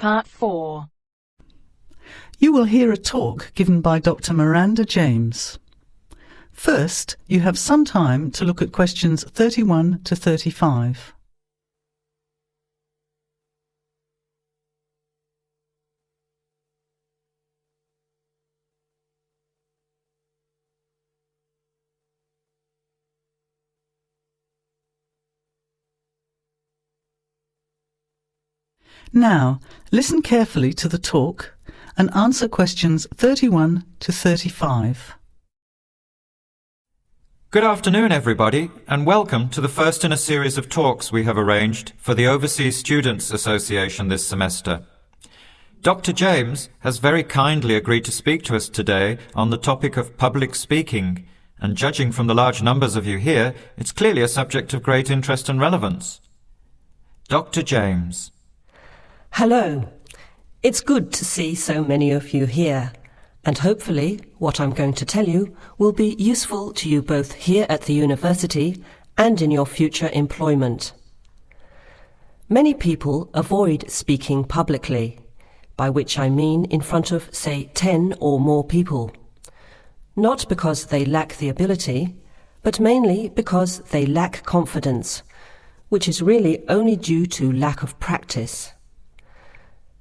Part 4. You will hear a talk given by Dr. Miranda James. First, you have some time to look at questions 31 to 35. Now, listen carefully to the talk and answer questions 31 to 35. Good afternoon, everybody, and welcome to the first in a series of talks we have arranged for the Overseas Students Association this semester. Dr. James has very kindly agreed to speak to us today on the topic of public speaking, and judging from the large numbers of you here, it's clearly a subject of great interest and relevance. Dr. James. Hello. It's good to see so many of you here, and hopefully what I'm going to tell you will be useful to you both here at the university and in your future employment. Many people avoid speaking publicly, by which I mean in front of, say, 10 or more people. Not because they lack the ability, but mainly because they lack confidence, which is really only due to lack of practice.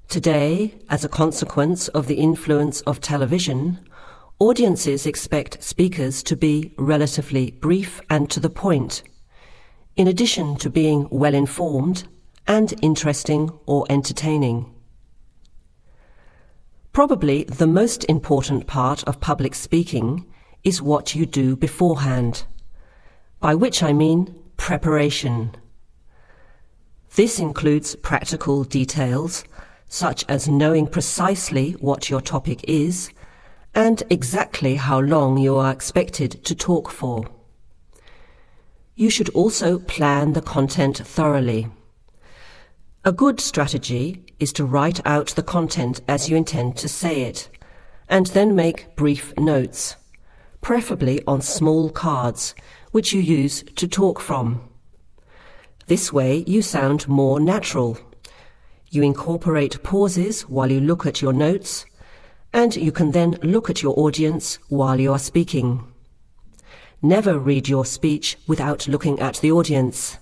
Today, as a consequence of the influence of television, audiences expect speakers to be relatively brief and to the point, in addition to being well-informed and interesting or entertaining. Probably the most important part of public speaking is what you do beforehand, by which I mean preparation. This includes practical details, such as knowing precisely what your topic is and exactly how long you are expected to talk for. You should also plan the content thoroughly. A good strategy is to write out the content as you intend to say it, and then make brief notes, preferably on small cards, which you use to talk from. This way you sound more natural. You incorporate pauses while you look at your notes, and you can then look at your audience while you are speaking. Never read your speech without looking at the audience.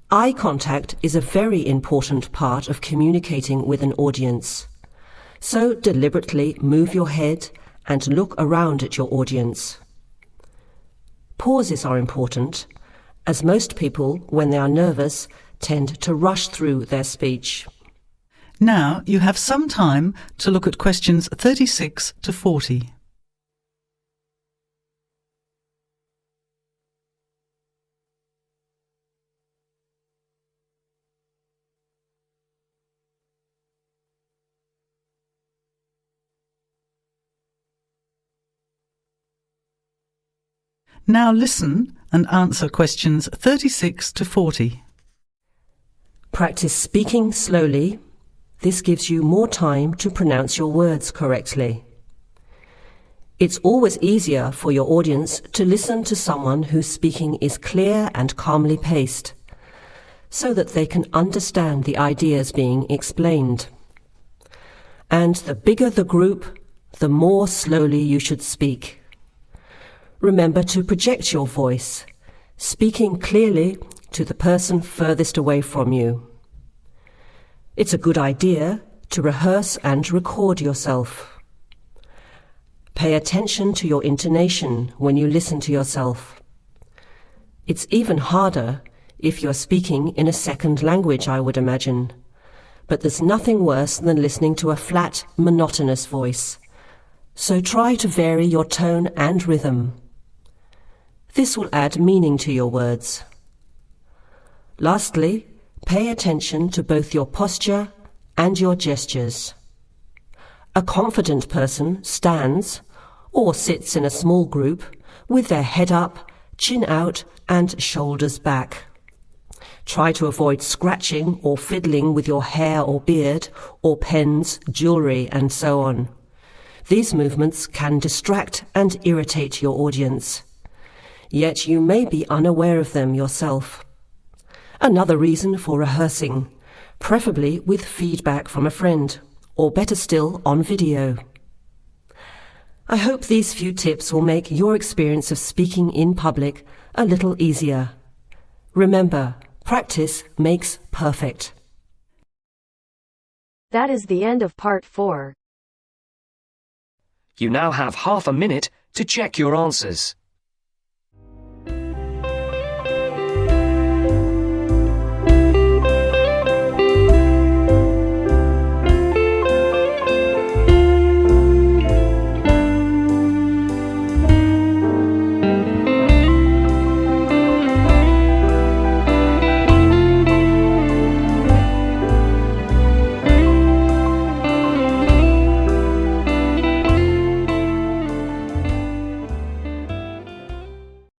Eye contact is a very important part of communicating with an audience. So deliberately move your head and look around at your audience. Pauses are important, as most people, when they are nervous, tend to rush through their speech. Now you have some time to look at questions 36 to 40. Now listen and answer questions 36 to 40. Practice speaking slowly. This gives you more time to pronounce your words correctly. It's always easier for your audience to listen to someone whose speaking is clear and calmly paced, so that they can understand the ideas being explained. And the bigger the group, the more slowly you should speak. Remember to project your voice, speaking clearly to the person furthest away from you. It's a good idea to rehearse and record yourself. Pay attention to your intonation when you listen to yourself. It's even harder if you're speaking in a second language, I would imagine. But there's nothing worse than listening to a flat, monotonous voice. So try to vary your tone and rhythm. This will add meaning to your words. Lastly, pay attention to both your posture and your gestures. A confident person stands or sits in a small group with their head up, chin out and shoulders back. Try to avoid scratching or fiddling with your hair or beard or pens, jewellery and so on. These movements can distract and irritate your audience. Yet you may be unaware of them yourself. Another reason for rehearsing. preferably with feedback from a friend, or better still, on video. I hope these few tips will make your experience of speaking in public a little easier. Remember, practice makes perfect. That is the end of Part 4. You now have half a minute to check your answers.